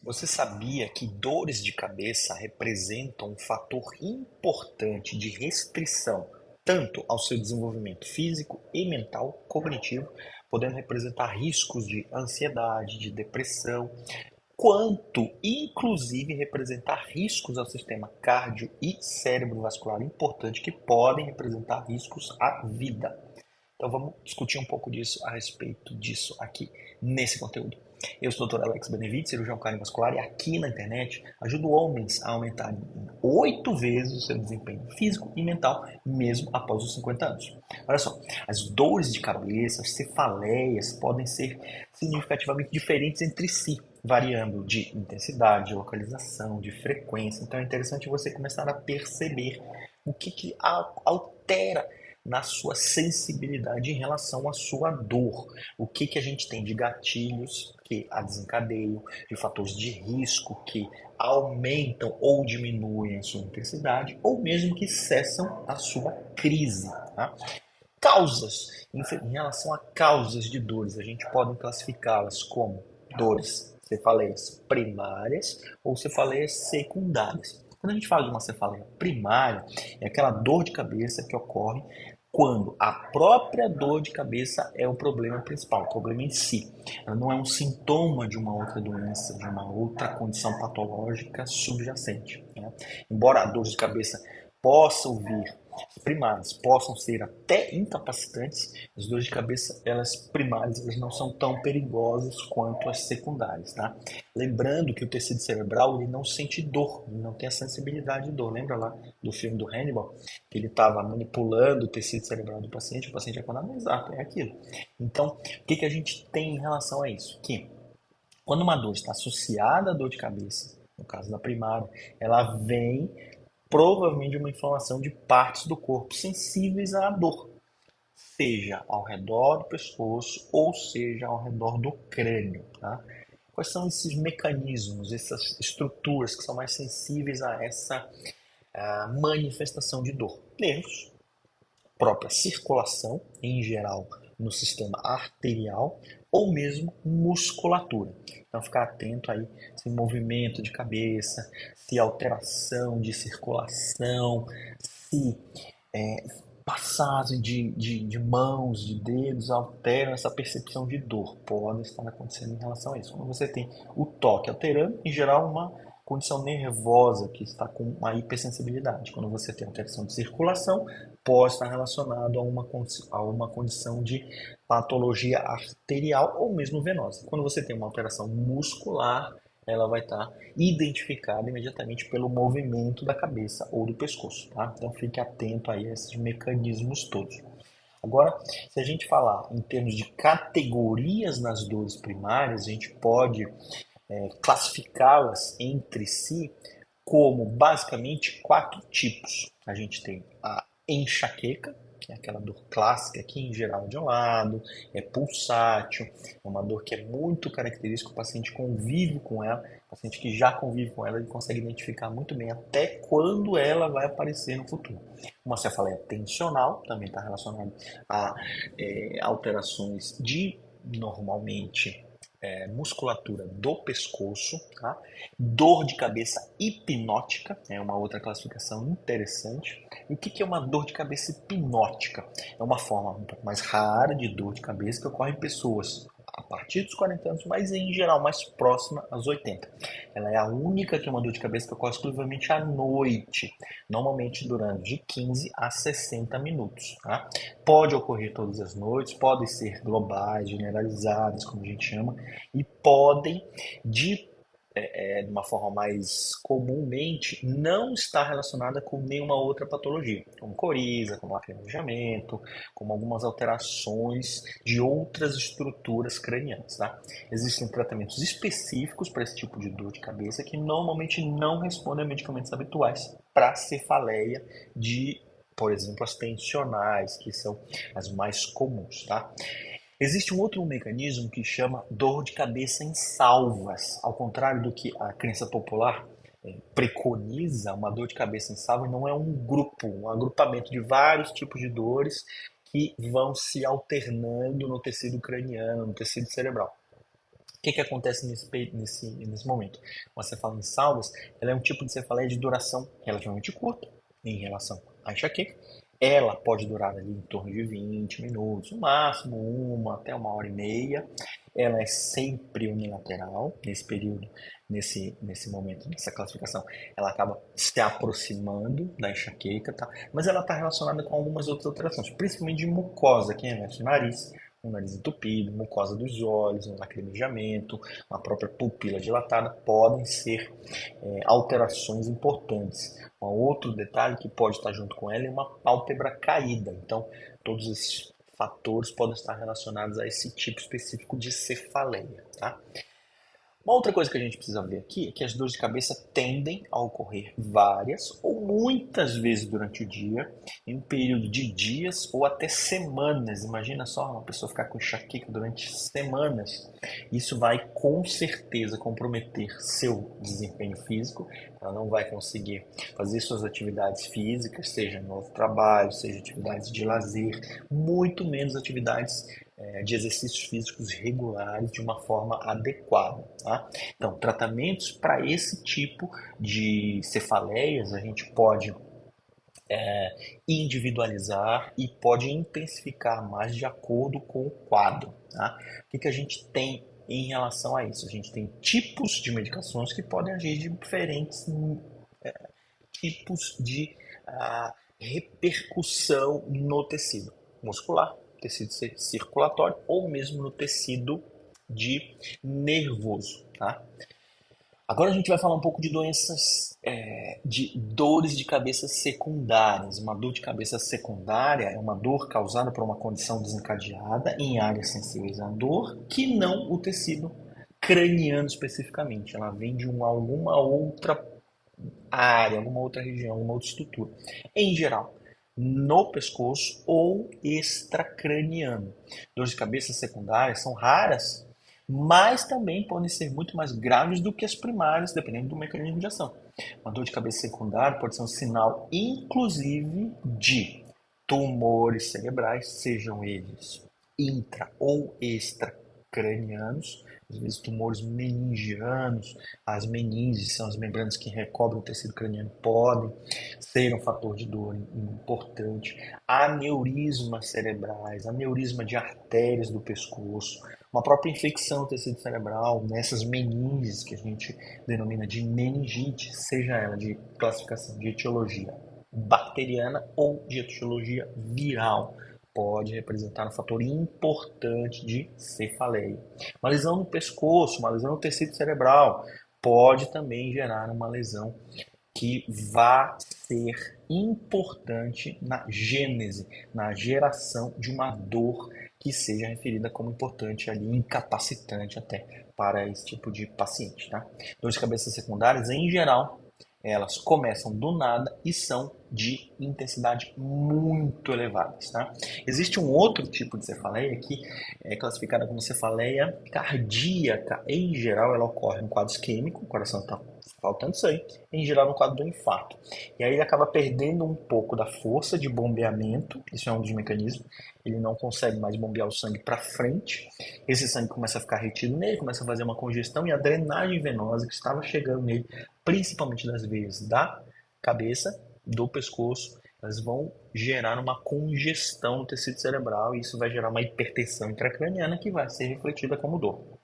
Você sabia que dores de cabeça representam um fator importante de restrição tanto ao seu desenvolvimento físico e mental cognitivo, podendo representar riscos de ansiedade, de depressão, quanto inclusive representar riscos ao sistema cardio e cerebrovascular importante que podem representar riscos à vida. Então vamos discutir um pouco disso a respeito disso aqui nesse conteúdo. Eu sou o Dr. Alex Benevides, cirurgião cardiovascular, e aqui na internet ajudo homens a aumentarem em 8 vezes o seu desempenho físico e mental, mesmo após os 50 anos. Olha só, as dores de cabeça, as cefaleias podem ser significativamente diferentes entre si, variando de intensidade, de localização, de frequência. Então é interessante você começar a perceber o que altera na sua sensibilidade em relação à sua dor. O que a gente tem de gatilhos que a desencadeiam, de fatores de risco que aumentam ou diminuem a sua intensidade, ou mesmo que cessam a sua crise. Tá? Causas, em relação a causas de dores, a gente pode classificá-las como dores, cefaleias primárias ou cefaleias secundárias. Quando a gente fala de uma cefaleia primária, é aquela dor de cabeça que ocorre quando a própria dor de cabeça é o problema principal, o problema em si. Ela não é um sintoma de uma outra doença, de uma outra condição patológica subjacente. Né? Embora a dor de cabeça possa vir primárias possam ser até incapacitantes, as dores de cabeça, elas primárias, elas não são tão perigosas quanto as secundárias, tá? Lembrando que o tecido cerebral, ele não sente dor, ele não tem a sensibilidade de dor. Lembra lá do filme do Hannibal? Que ele estava manipulando o tecido cerebral do paciente, o paciente acordava, exato, é aquilo. Então, o que a gente tem em relação a isso? Que quando uma dor está associada à dor de cabeça, no caso da primária, ela vem provavelmente uma inflamação de partes do corpo sensíveis à dor, seja ao redor do pescoço ou seja ao redor do crânio. Tá? Quais são esses mecanismos, essas estruturas que são mais sensíveis a essa manifestação de dor? Nervos, própria circulação, em geral no sistema arterial, ou mesmo musculatura. Então, ficar atento aí se movimento de cabeça, se alteração de circulação, se passagem de mãos, de dedos alteram essa percepção de dor. Pode estar acontecendo em relação a isso. Quando você tem o toque alterando, em geral, uma condição nervosa que está com uma hipersensibilidade. Quando você tem alteração de circulação, pode estar relacionado a uma condição de patologia arterial ou mesmo venosa. Quando você tem uma alteração muscular, ela vai estar identificada imediatamente pelo movimento da cabeça ou do pescoço, tá? Então fique atento aí a esses mecanismos todos. Agora, se a gente falar em termos de categorias nas dores primárias, a gente pode classificá-las entre si como basicamente 4 tipos. A gente tem a enxaqueca, que é aquela dor clássica que em geral de um lado, é pulsátil, é uma dor que é muito característica, o paciente convive com ela, o paciente que já convive com ela, ele consegue identificar muito bem até quando ela vai aparecer no futuro. Uma cefaleia tensional também está relacionada a alterações de normalmente musculatura do pescoço, tá? Dor de cabeça hipnótica, é uma outra classificação interessante. E o que é uma dor de cabeça hipnótica? É uma forma um pouco mais rara de dor de cabeça que ocorre em pessoas a partir dos 40 anos, mas em geral mais próxima aos 80. Ela é a única que é uma dor de cabeça que ocorre exclusivamente à noite, normalmente durante de 15 a 60 minutos. Tá? Pode ocorrer todas as noites, podem ser globais, generalizadas, como a gente chama, e podem, de uma forma mais comumente, não estar relacionada com nenhuma outra patologia, como coriza, como lacrimejamento, como algumas alterações de outras estruturas cranianas. Tá? Existem tratamentos específicos para esse tipo de dor de cabeça que normalmente não respondem a medicamentos habituais para cefaleia de, por exemplo, as tensionais, que são as mais comuns. Tá? Existe um outro mecanismo que chama dor de cabeça em salvas. Ao contrário do que a crença popular preconiza, uma dor de cabeça em salvas não é um grupo, um agrupamento de vários tipos de dores que vão se alternando no tecido craniano, no tecido cerebral. O que acontece nesse momento? Uma cefaleia em salvas, ela é um tipo de cefaleia de duração relativamente curta em relação à enxaqueca. Ela pode durar ali em torno de 20 minutos, no máximo uma até uma hora e meia. Ela é sempre unilateral nesse período, nesse momento, nessa classificação. Ela acaba se aproximando da enxaqueca, tá? Mas ela está relacionada com algumas outras alterações, principalmente de mucosa, que remete ao nariz, um nariz entupido, mucosa dos olhos, um lacrimejamento, uma própria pupila dilatada, podem ser alterações importantes. Um outro detalhe que pode estar junto com ela é uma pálpebra caída. Então, todos esses fatores podem estar relacionados a esse tipo específico de cefaleia, tá? Uma outra coisa que a gente precisa ver aqui é que as dores de cabeça tendem a ocorrer várias ou muitas vezes durante o dia, em um período de dias ou até semanas. Imagina só uma pessoa ficar com enxaqueca durante semanas. Isso vai com certeza comprometer seu desempenho físico. Ela não vai conseguir fazer suas atividades físicas, seja no trabalho, seja atividades de lazer, muito menos atividades de exercícios físicos regulares de uma forma adequada. Tá? Então, tratamentos para esse tipo de cefaleias a gente pode individualizar e pode intensificar mais de acordo com o quadro. Tá? O que a gente tem em relação a isso? A gente tem tipos de medicações que podem agir de diferentes tipos de repercussão no tecido muscular, tecido circulatório ou mesmo no tecido de nervoso. Tá? Agora a gente vai falar um pouco de doenças, de dores de cabeça secundárias. Uma dor de cabeça secundária é uma dor causada por uma condição desencadeada em áreas sensíveis à dor que não o tecido craniano especificamente. Ela vem de alguma outra área, alguma outra região, alguma outra estrutura. Em geral, no pescoço ou extracraniano. Dores de cabeça secundárias são raras, mas também podem ser muito mais graves do que as primárias, dependendo do mecanismo de ação. Uma dor de cabeça secundária pode ser um sinal, inclusive, de tumores cerebrais, sejam eles intra ou extracranianos, às vezes tumores meningianos, as meninges são as membranas que recobrem o tecido craniano, podem ser um fator de dor importante. Aneurismas cerebrais, aneurisma de artérias do pescoço, uma própria infecção do tecido cerebral, nessas meninges que a gente denomina de meningite, seja ela de classificação de etiologia bacteriana ou de etiologia viral, pode representar um fator importante de cefaleia. Uma lesão no pescoço, uma lesão no tecido cerebral, pode também gerar uma lesão que vai ser importante na gênese, na geração de uma dor que seja referida como importante ali, incapacitante até para esse tipo de paciente. Tá? Dores de cabeça secundárias, em geral, elas começam do nada e são de intensidade muito elevadas. Tá? Existe um outro tipo de cefaleia que é classificada como cefaleia cardíaca. Em geral, ela ocorre no quadro isquêmico, o coração está faltando sangue, em geral no quadro do infarto. E aí ele acaba perdendo um pouco da força de bombeamento, isso é um dos mecanismos, ele não consegue mais bombear o sangue para frente, esse sangue começa a ficar retido nele, começa a fazer uma congestão e a drenagem venosa que estava chegando nele, principalmente das veias da cabeça, do pescoço, elas vão gerar uma congestão no tecido cerebral e isso vai gerar uma hipertensão intracraniana que vai ser refletida como dor.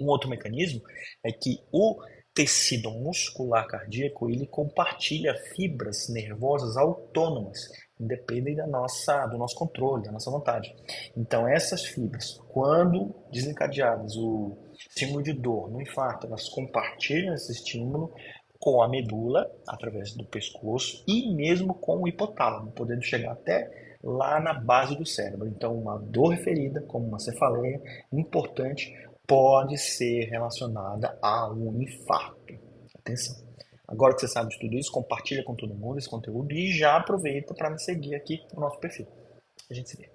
Um outro mecanismo é que o tecido muscular cardíaco ele compartilha fibras nervosas autônomas, independem do nosso controle, da nossa vontade. Então essas fibras, quando desencadeadas o estímulo de dor no infarto, elas compartilham esse estímulo com a medula, através do pescoço, e mesmo com o hipotálamo, podendo chegar até lá na base do cérebro. Então, uma dor referida, como uma cefaleia, importante, pode ser relacionada a um infarto. Atenção. Agora que você sabe de tudo isso, compartilha com todo mundo esse conteúdo e já aproveita para me seguir aqui no nosso perfil. A gente se vê.